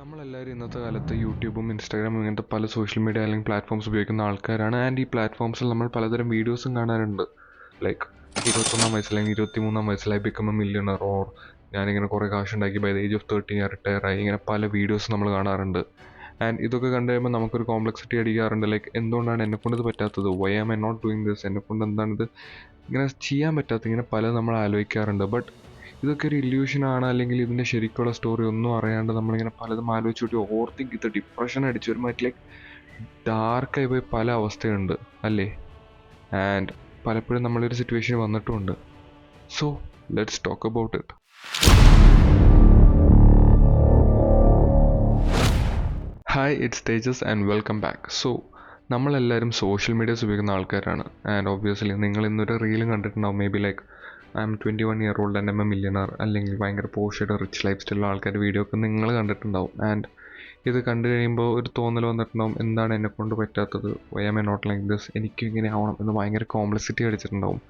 നമ്മളെല്ലാവരും ഇന്നത്തെ കാലത്ത് യൂട്യൂബും ഇൻസ്റ്റാഗ്രാമും ഇങ്ങനത്തെ പല സോഷ്യൽ മീഡിയ അല്ലെങ്കിൽ പ്ലാറ്റ്ഫോംസ് ഉപയോഗിക്കുന്ന ആൾക്കാരാണ്. ആൻഡ് ഈ പ്ലാറ്റ്ഫോംസിൽ നമ്മൾ പലതരം വീഡിയോസും കാണാറുണ്ട്. ലൈക്ക് 21 വയസ്സ് അല്ലെങ്കിൽ 23 വയസ്സിലായി ബിക്കം എ മില്യണർ, ഓർ ഞാനിങ്ങനെ കുറേ കാശുണ്ടാക്കി ബൈ ദ ഏജ് ഓഫ് 30 ഞാൻ റിട്ടയർ ആയി, ഇങ്ങനെ പല വീഡിയോസ് നമ്മൾ കാണാറുണ്ട്. ആൻഡ് ഇതൊക്കെ കണ്ടു കഴിയുമ്പോൾ നമുക്കൊരു കോംപ്ലക്സിറ്റി അടിക്കാറുണ്ട്. ലൈക്ക് എന്തുകൊണ്ടാണ് എന്നെക്കൊണ്ട് ഇത് പറ്റാത്തത്, why am I not doing this, എന്നെക്കൊണ്ട് എന്താണിത് ഇങ്ങനെ ചെയ്യാൻ പറ്റാത്തത്, ഇങ്ങനെ പലതും നമ്മൾ ആലോചിക്കാറുണ്ട്. ബട്ട് ഇതൊക്കെ ഒരു ഇല്യൂഷനാണ്, അല്ലെങ്കിൽ ഇതിൻ്റെ ശരിക്കുള്ള സ്റ്റോറി ഒന്നും അറിയാണ്ട് നമ്മളിങ്ങനെ പലതും ആലോചിച്ചിട്ട് ഓവർത്തിങ്ക് ഇത് ഡിപ്രഷൻ അടിച്ച് ഒരു മാറ്റി ലൈക്ക് ഡാർക്കായി പോയി പല അവസ്ഥയുണ്ട് അല്ലേ. ആൻഡ് പലപ്പോഴും നമ്മളൊരു സിറ്റുവേഷൻ വന്നിട്ടുമുണ്ട്. So let's talk about it. Hi, it's Tejas and welcome back. So നമ്മളെല്ലാവരും സോഷ്യൽ മീഡിയാസ് ഉപയോഗിക്കുന്ന ആൾക്കാരാണ്. ആൻഡ് ഒബ്വിയസ്ലി നിങ്ങൾ ഇന്നൊരു റീലും കണ്ടിട്ടുണ്ടാവും. Maybe like I'm 21 year old and am a millionaire, അല്ലെങ്കിൽ ഭയങ്കര പോഷായിട്ട് റിച്ച് ലൈഫ് സ്റ്റൈലുള്ള ആൾക്കാരുടെ വീഡിയോ ഒക്കെ നിങ്ങൾ കണ്ടിട്ടുണ്ടാവും. ആൻഡ് ഇത് കണ്ടു കഴിയുമ്പോൾ ഒരു തോന്നൽ വന്നിട്ടുണ്ടാവും, എന്താണ് എന്നെക്കൊണ്ട് പറ്റാത്തത്, why am I not like this, എനിക്കും ഇങ്ങനെ ആവണം എന്ന് ഭയങ്കര കോംപ്ലക്സിറ്റി അടിച്ചിട്ടുണ്ടാവും.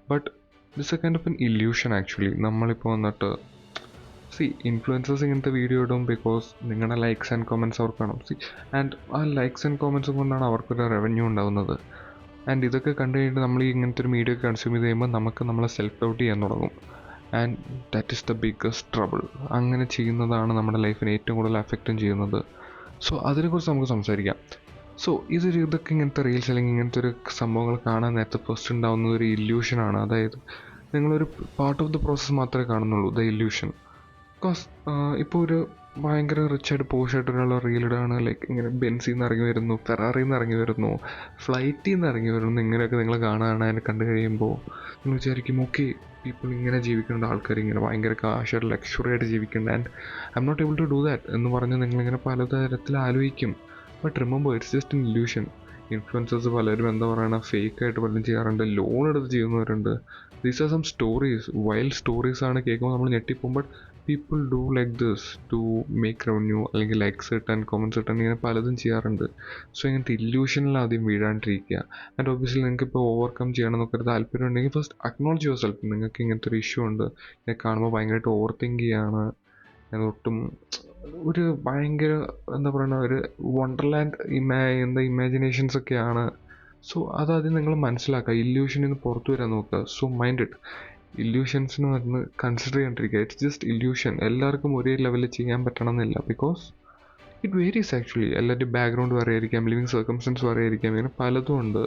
But this a kind of an illusion actually. നമ്മളിപ്പോൾ വന്നിട്ട് ഇൻഫ്ലുവൻസേഴ്സ് ഇങ്ങനത്തെ വീഡിയോ ഇടും ബിക്കോസ് നിങ്ങളുടെ ലൈക്സ് ആൻഡ് കമൻറ്റ്സ് അവർക്ക് കാണും. ആൻഡ് ആ ലൈക്സ് ആൻഡ് കമൻറ്റ്സും കൊണ്ടാണ് അവർക്കൊരു റവന്യൂ ഉണ്ടാകുന്നത്. ആൻഡ് ഇതൊക്കെ കണ്ടു കഴിഞ്ഞിട്ട് നമ്മൾ ഇങ്ങനത്തെ ഒരു മീഡിയ കൺസ്യൂം ചെയ്ത് കഴിയുമ്പോൾ നമുക്ക് നമ്മളെ സെൽഫ് ഡൗട്ട് ചെയ്യാൻ തുടങ്ങും. And that is the biggest trouble. അങ്ങനെ ചെയ്യുന്നതാണ് നമ്മുടെ ലൈഫിനെ ഏറ്റവും കൂടുതൽ അഫക്റ്റും ചെയ്യുന്നത്. സോ അതിനെക്കുറിച്ച് നമുക്ക് സംസാരിക്കാം. സോ ഇതൊക്കെ ഇങ്ങനത്തെ റീൽസ് അല്ലെങ്കിൽ ഇങ്ങനത്തെ ഒരു സംഭവങ്ങൾ കാണാൻ നേരത്തെ ഫസ്റ്റ് ഉണ്ടാകുന്ന ഒരു ഇല്യൂഷനാണ്. അതായത് നിങ്ങളൊരു പാർട്ട് ഓഫ് ദ പ്രോസസ്സ് മാത്രമേ കാണുന്നുള്ളൂ, ദ ഇല്യൂഷൻ. ബിക്കോസ് ഇപ്പോൾ ഒരു ഭയങ്കര റിച്ചായിട്ട് പോഷായിട്ട് ഒരാൾ റീലിടാണ്, ലൈക്ക് ഇങ്ങനെ ബെൻസിൽ നിന്ന് ഇറങ്ങി വരുന്നു, ഫെറാറിയിൽ നിന്ന് ഇറങ്ങി വരുന്നു, ഫ്ലൈറ്റിൽ നിന്ന് ഇറങ്ങി വരുന്നു, ഇങ്ങനെയൊക്കെ നിങ്ങൾ കാണുകയാണ്. അതിനെ കണ്ടു കഴിയുമ്പോൾ നിങ്ങൾ വിചാരിക്കും, ഓക്കെ പീപ്പിൾ ഇങ്ങനെ ജീവിക്കേണ്ട, ആൾക്കാർ ഇങ്ങനെ ഭയങ്കര കാശായിട്ട് ലക്ഷറി ആയിട്ട് ജീവിക്കേണ്ട, and I'm not able to do that എന്ന് പറഞ്ഞ് നിങ്ങളിങ്ങനെ പലതരത്തിൽ ആലോചിക്കും. But remember it's just an illusion. Influencers പലരും എന്താ പറയുക, ഫേക്കായിട്ട് പലരും ചെയ്യാറുണ്ട്, ലോൺ എടുത്ത് ചെയ്യുന്നവരുണ്ട്. These are some stories, wild സ്റ്റോറീസാണ് കേൾക്കുമ്പോൾ നമ്മൾ ഞെട്ടിപ്പോകും. But people do like this to make revenue, അല്ലെങ്കിൽ ലൈക്സ് കിട്ടാൻ, കമൻറ്റ്സ് കിട്ടാൻ, ഇങ്ങനെ പലതും ചെയ്യാറുണ്ട്. സോ ഇങ്ങനത്തെ ഇല്യൂഷനിൽ ആദ്യം വീഴാണ്ടിരിക്കുക. ആൻഡ് ഒബ്വിയസ്ലി നിങ്ങൾക്ക് ഇപ്പോൾ ഓവർകം ചെയ്യണം എന്നൊക്കെ ഒരു താല്പര്യം ഉണ്ടെങ്കിൽ ഫസ്റ്റ് അക്നോളജ് യുവർ സെൽഫ്. നിങ്ങൾക്ക് ഇങ്ങനത്തെ ഒരു ഇഷ്യൂ ഉണ്ട്, എന്നെ കാണുമ്പോൾ ഭയങ്കരമായിട്ട് ഓവർ തിങ്ക് ചെയ്യാണ്, ഒട്ടും ഒരു ഭയങ്കര എന്താ പറയുക, ഒരു വണ്ടർലാൻഡ് ഇമാജിനേഷൻസ് ഒക്കെയാണ്. സോ അതാദ്യം നിങ്ങൾ മനസ്സിലാക്കുക, ഇല്യൂഷനിൽ നിന്ന് പുറത്തു വരാൻ നോക്കുക. സോ മൈൻഡ് ഇറ്റ്, ഇല്യൂഷൻസിന് വന്ന് കൺസിഡർ ചെയ്യാണ്ടിരിക്കുക. It's just illusion. എല്ലാവർക്കും ഒരേ ലെവലിൽ ചെയ്യാൻ പറ്റണം എന്നില്ല, ബിക്കോസ് ഇറ്റ് വേരീസ് ആക്ച്വലി. എല്ലാവരുടെയും ബാക്ക്ഗ്രൗണ്ട് പറയായിരിക്കാം, ലിവിങ് സർക്കംസ്റ്റൻസ് പറയായിരിക്കാം, ഇങ്ങനെ പലതും ഉണ്ട്.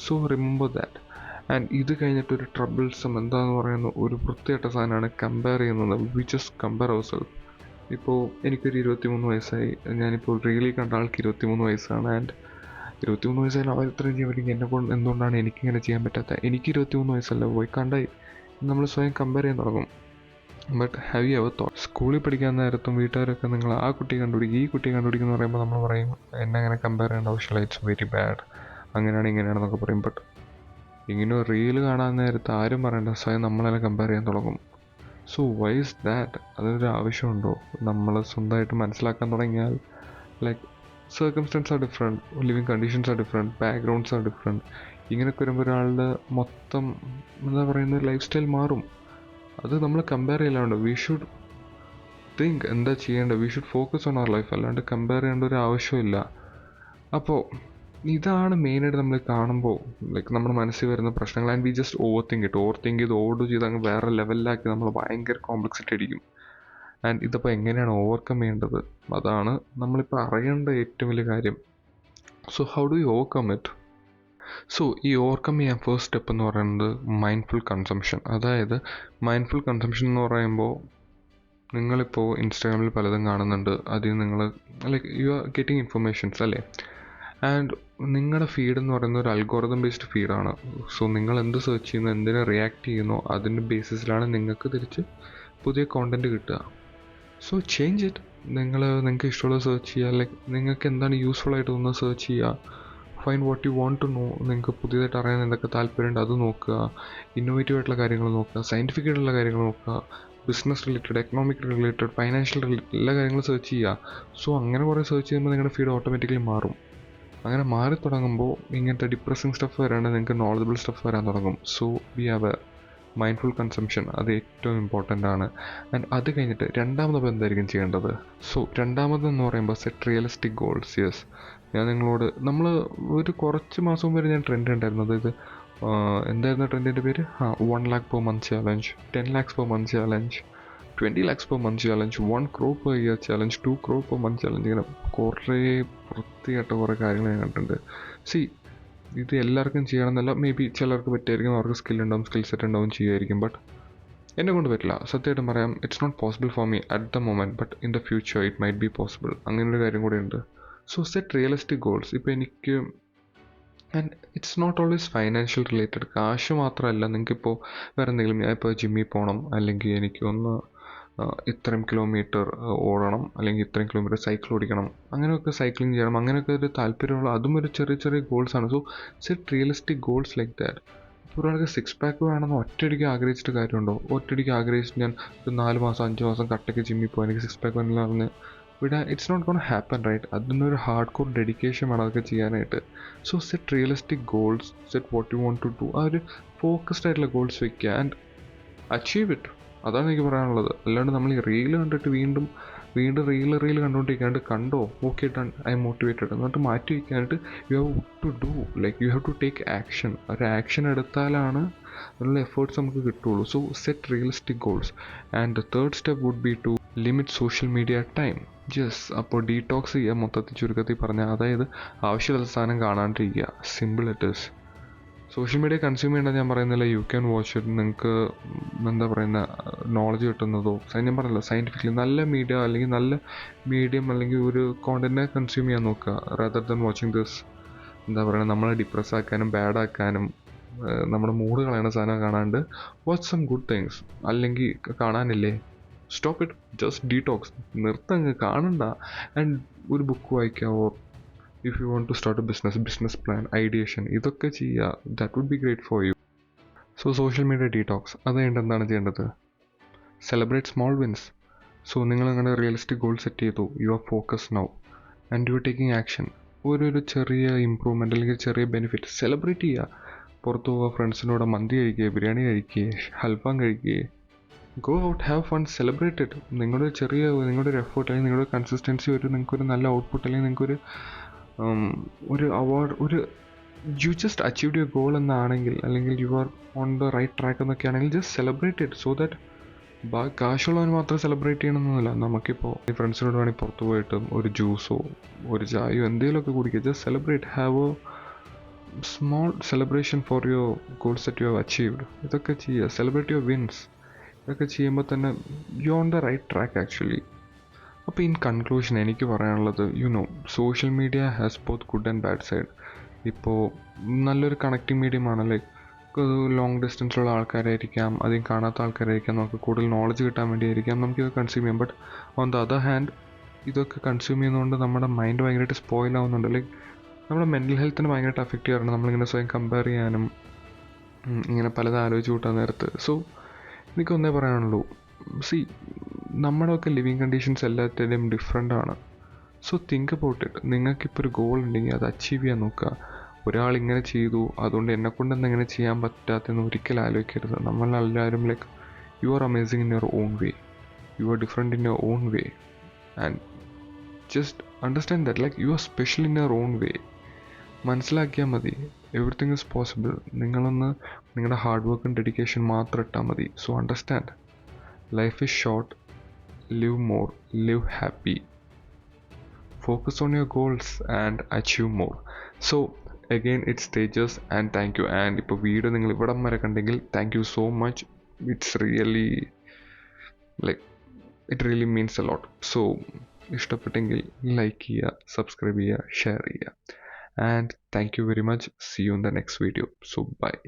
So remember that. ആൻഡ് ഇത് കഴിഞ്ഞിട്ടൊരു ട്രബിൾസം എന്താണെന്ന് പറയുന്ന ഒരു വൃത്തിയായിട്ട സാധനമാണ് കമ്പയർ ചെയ്യുന്നത്. We just compare our self. ഇപ്പോൾ എനിക്കൊരു 23 വയസ്സായി, ഞാനിപ്പോൾ റിയലി കണ്ട ആൾക്ക് 23 വയസ്സാണ്. ആൻഡ് 23 വയസ്സായാലും അവർ ഇത്രയും ചെയ്യാൻ പറ്റും, എന്നെക്കൊണ്ട് എന്തുകൊണ്ടാണ് എനിക്കിങ്ങനെ ചെയ്യാൻ പറ്റാത്ത, എനിക്ക് 23 വയസ്സല്ല, പോയി കണ്ടായി നമ്മൾ സ്വയം കമ്പയർ ചെയ്യാൻ തുടങ്ങും. But have you ever thought, സ്കൂളിൽ പഠിക്കാൻ നേരത്തും വീട്ടുകാരൊക്കെ നിങ്ങൾ ആ കുട്ടി കണ്ടുപിടിക്കും, ഈ കുട്ടി കണ്ടുപിടിക്കും എന്ന് പറയുമ്പോൾ നമ്മൾ പറയും, എന്നെ അങ്ങനെ കമ്പയർ ചെയ്യേണ്ട ആവശ്യമില്ല, ഇറ്റ്സ് വെരി ബാഡ്, അങ്ങനെയാണ് ഇങ്ങനെയാണെന്നൊക്കെ പറയും. ബട്ട് ഇങ്ങനെ ഒരു റീല് കാണാൻ നേരത്ത് ആരും പറയണ്ട, സ്വയം നമ്മളെല്ലാം കമ്പയർ ചെയ്യാൻ തുടങ്ങും. So why is that? അതിനൊരു ആവശ്യമുണ്ടോ? നമ്മൾ സ്വന്തമായിട്ട് മനസ്സിലാക്കാൻ തുടങ്ങിയാൽ, like circumstances are different, living conditions are different, backgrounds are different. ഇങ്ങനെയൊക്കെ വരുമ്പോൾ ഒരാളുടെ മൊത്തം എന്താ പറയുന്ന ലൈഫ് സ്റ്റൈൽ മാറും. അത് നമ്മൾ കമ്പയർ ചെയ്യലാണ്ട്, വി ഷുഡ് തിങ്ക് എന്താ ചെയ്യേണ്ടത്, we should focus on our life, അല്ലാണ്ട് കമ്പയർ ചെയ്യേണ്ട ഒരു ആവശ്യമില്ല. അപ്പോൾ ഇതാണ് മെയിനായിട്ട് നമ്മൾ കാണുമ്പോൾ ലൈക്ക് നമ്മുടെ മനസ്സിൽ വരുന്ന പ്രശ്നങ്ങൾ. And we just over think ചെയ്ത് അങ്ങ് വേറെ ലെവലിലാക്കി നമ്മൾ ഭയങ്കര കോംപ്ലക്സിറ്റി അടിക്കും. ആൻഡ് ഇതിപ്പോൾ എങ്ങനെയാണ് ഓവർകം ചെയ്യേണ്ടത്, അതാണ് നമ്മളിപ്പോൾ അറിയേണ്ട ഏറ്റവും വലിയ കാര്യം. So how do you overcome it? So ഈ ഓവർകം ചെയ്യാൻ ഫസ്റ്റ് സ്റ്റെപ്പ് എന്ന് പറയുന്നത് മൈൻഡ്ഫുൾ കൺസംഷൻ. അതായത് മൈൻഡ്ഫുൾ കൺസംഷൻ എന്ന് പറയുമ്പോൾ, നിങ്ങളിപ്പോൾ ഇൻസ്റ്റാഗ്രാമിൽ പലതും കാണുന്നുണ്ട്, അതിൽ നിങ്ങൾ like you are getting informations അല്ലേ. ആൻഡ് നിങ്ങളുടെ ഫീഡ് എന്ന് പറയുന്നത് ഒരു അൽഗോറിതം ബേസ്ഡ് ഫീഡാണ്. സോ നിങ്ങൾ എന്ത് സെർച്ച് ചെയ്യുന്നു, എന്തിനെ റിയാക്ട് ചെയ്യുന്നോ അതിൻ്റെ ബേസിസിലാണ് നിങ്ങൾക്ക് തിരിച്ച് പുതിയ കോണ്ടൻറ്റ് കിട്ടുക. So change it. നിങ്ങൾക്ക് ഇഷ്ടമുള്ളത് സെർച്ച് ചെയ്യുക, ലൈക്ക് നിങ്ങൾക്ക് എന്താണ് യൂസ്ഫുൾ ആയിട്ട് തോന്നുന്നത് സെർച്ച് ചെയ്യുക. Find what you want to know. നിങ്ങൾക്ക് പുതിയതായിട്ട് അറിയാൻ എന്തൊക്കെ താല്പര്യമുണ്ട് അത് നോക്കുക. ഇന്നോവേറ്റീവ് ആയിട്ടുള്ള കാര്യങ്ങൾ നോക്കുക, സയൻറ്റിഫിക് ആയിട്ടുള്ള കാര്യങ്ങൾ നോക്കുക, business related, economic related, financial related എല്ലാ കാര്യങ്ങളും സെർച്ച് ചെയ്യുക. സോ അങ്ങനെ കുറേ സെർച്ച് ചെയ്യുമ്പോൾ നിങ്ങളുടെ ഫീഡ് ഓട്ടോമാറ്റിക്കലി മാറും. അങ്ങനെ മാറി തുടങ്ങുമ്പോൾ ഇങ്ങനത്തെ ഡിപ്രസിങ് സ്റ്റഫ് വരാണ്ട് നിങ്ങൾക്ക് നോളജബിൾ സ്റ്റഫ് വരാൻ തുടങ്ങും. So be aware. Mindful consumption അത് ഏറ്റവും ഇമ്പോർട്ടൻ്റ് ആണ്. ആൻഡ് അത് കഴിഞ്ഞിട്ട് രണ്ടാമത് എന്തായിരിക്കും ചെയ്യേണ്ടത്? സോ രണ്ടാമതെന്ന് പറയുമ്പോൾ സെറ്റ് റിയലിസ്റ്റിക് ഗോൾസ്. യെസ്, ഞാൻ നിങ്ങളോട് ഒരു കുറച്ച് മാസം വരെ ഞാൻ ട്രെൻഡ് ഉണ്ടായിരുന്നു. അതായത് എന്തായിരുന്നു ട്രെൻഡിൻ്റെ പേര്? 1 lakh per month challenge, 10 lakhs per month challenge, 20 lakhs per month challenge, 1 crore per year challenge, 2 crore per month challenge. ഇങ്ങനെ കുറേ വൃത്തികെട്ട കുറേ കാര്യങ്ങൾ ഞാൻ കണ്ടിട്ടുണ്ട്. സി, ഇത് എല്ലാവർക്കും ചെയ്യണമെന്നല്ല. മേ ബി ചിലർക്ക് പറ്റുമായിരിക്കും, അവർക്ക് സ്കിൽ സെറ്റ് ഉണ്ടാവും, ചെയ്യുമായിരിക്കും. ബട്ട് എന്നെ കൊണ്ട് പറ്റില്ല. സത്യമായിട്ടും പറയാം, it's not possible for me at the moment, but in the future it might be possible. അങ്ങനൊരു കാര്യം കൂടെ ഉണ്ട്. So set realistic goals. ഇപ്പോൾ എനിക്ക്, and it's not always financial related. കാശ് മാത്രമല്ല, നിങ്ങൾക്കിപ്പോൾ വേറെ എന്തെങ്കിലും, ഞാൻ ഇപ്പോൾ ജിമ്മിൽ പോകണം, അല്ലെങ്കിൽ എനിക്കൊന്ന് ഇത്രയും കിലോമീറ്റർ ഓടണം, അല്ലെങ്കിൽ ഇത്രയും കിലോമീറ്റർ സൈക്കിൾ ഓടിക്കണം, അങ്ങനെയൊക്കെ സൈക്ലിംഗ് ചെയ്യണം, അങ്ങനെയൊക്കെ ഒരു താല്പര്യമുള്ള, അതും ഒരു ചെറിയ ചെറിയ ഗോൾസാണ്. So set realistic goals like that. ഇപ്പോൾ ഒരാൾക്ക് 6 pack വേണമെന്ന് ഒറ്റയടിക്ക് ആഗ്രഹിച്ചിട്ട് കാര്യമുണ്ടോ? ഒറ്റയടിക്ക് ആഗ്രഹിച്ചിട്ട് ഞാൻ ഒരു 4 മാസം 5 മാസം കട്ടയ്ക്ക് ജിമ്മിൽ പോകാൻ എനിക്ക് 6 pack വേണമെന്ന് പറഞ്ഞ് it's not gonna happen, right? അതിനൊരു ഹാർഡ് കോർ ഡെഡിക്കേഷൻ വേണം അതൊക്കെ ചെയ്യാനായിട്ട്. So set realistic goals, set what you want to do. ആ ഒരു ഫോക്കസ്ഡ് ആയിട്ടുള്ള ഗോൾസ് വെക്കുക ആൻഡ് അച്ചീവ് ഇറ്റ്. അതാണ് എനിക്ക് പറയാനുള്ളത്. അല്ലാണ്ട് നമ്മൾ ഈ റീൽ കണ്ടിട്ട് വീണ്ടും റീൽ കണ്ടുകൊണ്ടിരിക്കാണ്ട്, കണ്ടോ, okay done, I'm motivated എന്നിട്ട് മാറ്റി വയ്ക്കാനായിട്ട് you have to do, like you have to take action. ഒരു ആക്ഷൻ എടുത്താലാണ് അതിനുള്ള എഫേർട്സ് നമുക്ക് കിട്ടുള്ളൂ. So set realistic goals. And the third step would be to limit social media time. Yes, അപ്പോൾ detox ചെയ്യുക, മൊത്തത്തിൽ ചുരുക്കത്തിൽ പറഞ്ഞാൽ. അതായത് ആവശ്യമുള്ള സാധനം കാണാണ്ടിരിക്കുക. Simple it is. Social media consume ചെയ്യേണ്ടത് ഞാൻ പറയുന്നില്ല. You can watch it. നിങ്ങൾക്ക് എന്താ പറയുന്ന നോളജ് കിട്ടുന്നതോ, ഞാൻ പറഞ്ഞില്ല, സയൻറ്റിഫിക്കലി നല്ല മീഡിയ അല്ലെങ്കിൽ നല്ല മീഡിയം അല്ലെങ്കിൽ ഒരു കോണ്ടന്റിനെ കൺസ്യൂം ചെയ്യാൻ നോക്കുക, റാദർ ദാൻ വാച്ചിങ് ദിസ് എന്താ പറയുക നമ്മളെ ഡിപ്രസ് ആക്കാനും ബാഡ് ആക്കാനും നമ്മുടെ മൂഡ് കളയണ സാധനം കാണാണ്ട് വാച്ച് സം ഗുഡ് തിങ്സ്. അല്ലെങ്കിൽ കാണാനില്ലേ, സ്റ്റോപ്പ് ഇറ്റ്, ജസ്റ്റ് ഡീടോക്സ്. നിർത്തങ്ങ് കാണണ്ട. ആൻഡ് ഒരു ബുക്ക് വായിക്കുക, or if you want to start a business plan, ideation, ഇതൊക്കെ ചെയ്യുക. That would be great for you. So social media detox. അത് കഴിഞ്ഞിട്ട് എന്താണ് ചെയ്യേണ്ടത്? Celebrate small wins. സോ നിങ്ങൾ നിങ്ങളുടെ റിയലിസ്റ്റിക് ഗോൾ സെറ്റ് ചെയ്തു, you are focus now and you are taking action. ഒരു ചെറിയ ഇമ്പ്രൂവ്മെൻറ്റ് അല്ലെങ്കിൽ ചെറിയ ബെനിഫിറ്റ് സെലിബ്രേറ്റ് ചെയ്യുക. പുറത്ത് പോവുക, ഫ്രണ്ട്സിനോട് മന്തി കഴിക്കുക, ബിരിയാണി കഴിക്കുക, ഹൽവാം കഴിക്കുക, go out, have fun, celebrate it. നിങ്ങളുടെ ഒരു എഫേർട്ട് അല്ലെങ്കിൽ നിങ്ങളുടെ കൺസിസ്റ്റൻസി, നിങ്ങൾക്കൊരു നല്ല ഔട്ട്പുട്ട് അല്ലെങ്കിൽ നിങ്ങൾക്കൊരു ഒരു award, you just achieved your goal എന്നാണെങ്കിൽ, അല്ലെങ്കിൽ you are on the right track എന്നൊക്കെ ആണെങ്കിൽ just celebrate it. So that കാശുള്ളവന് മാത്രം സെലിബ്രേറ്റ് ചെയ്യണമെന്നൊന്നുമില്ല. നമുക്കിപ്പോൾ ഫ്രണ്ട്സിനോട് വേണമെങ്കിൽ പുറത്ത് പോയിട്ട് ഒരു ജ്യൂസോ ഒരു ചായയോ എന്തെങ്കിലുമൊക്കെ കുടിക്കുക. Just celebrate, have a small celebration for your goals that you have achieved. ഇതൊക്കെ ചെയ്യുക, സെലിബ്രേറ്റ് യുവർ വിൻസ്. ഇതൊക്കെ ചെയ്യുമ്പോൾ തന്നെ you on the right track actually. അപ്പോൾ ഇൻ കൺക്ലൂഷൻ എനിക്ക് പറയാനുള്ളത്, social media has both good and bad side. ഇപ്പോൾ നല്ലൊരു കണക്റ്റിംഗ് മീഡിയമാണ്. ലൈക്ക് ലോങ് ഡിസ്റ്റൻസിലുള്ള ആൾക്കാരായിരിക്കാം, അധികം കാണാത്ത ആൾക്കാരായിരിക്കാം, നമുക്ക് കൂടുതൽ നോളജ് കിട്ടാൻ വേണ്ടിയായിരിക്കാം നമുക്കിത് കൺസ്യൂം ചെയ്യാം. But on the other hand ഇതൊക്കെ കൺസ്യൂം ചെയ്യുന്നതുകൊണ്ട് നമ്മുടെ മൈൻഡ് ഭയങ്കരമായിട്ട് സ്പോയിൽ ആവുന്നുണ്ട്. ലൈക്ക് നമ്മുടെ മെൻ്റൽ ഹെൽത്തിനെ ഭയങ്കരമായിട്ട് അഫക്റ്റ് ചെയ്യാറുണ്ട്. നമ്മളിങ്ങനെ സ്വയം കമ്പയർ ചെയ്യാനും ഇങ്ങനെ പലതും ആലോചിച്ച് കൂട്ടാൻ നേരത്ത്. സോ എനിക്കൊന്നേ പറയാനുള്ളൂ, നമ്മുടെയൊക്കെ ലിവിങ് കണ്ടീഷൻസ് എല്ലാത്തിൻ്റെയും ഡിഫറെൻ്റ് ആണ്. So think about it. നിങ്ങൾക്കിപ്പോൾ ഒരു ഗോൾ ഉണ്ടെങ്കിൽ അത് അച്ചീവ് ചെയ്യാൻ നോക്കുക. ഒരാൾ ഇങ്ങനെ ചെയ്തു അതുകൊണ്ട് എന്നെക്കൊണ്ടൊന്നും ഇങ്ങനെ ചെയ്യാൻ പറ്റാത്തെന്ന് ഒരിക്കലും ആലോചിക്കരുത്. നമ്മളെല്ലാവരും like you are amazing in your own way, you are different in your own way and just understand that like you are special in your own വേ. മനസ്സിലാക്കിയാൽ മതി, എവറിത്തിങ് ഈസ് പോസിബിൾ. നിങ്ങളുടെ ഹാർഡ് വർക്കും ഡെഡിക്കേഷൻ മാത്രം ഇട്ടാൽ മതി. So understand, life is short, live more, live happy, focus on your goals and achieve more. So again it's Tejas and thank you. And ഇപ്പോൾ video നിങ്ങൾ ഇവിടം വരെ കണ്ടെങ്കിൽ thank you so much. It's really like it really means a lot. So ഇഷ്ടപ്പെട്ടെങ്കിൽ like ചെയ്യുക, subscribe ചെയ്യുക, share ചെയ്യുക. And thank you very much. See you in the next video. So bye.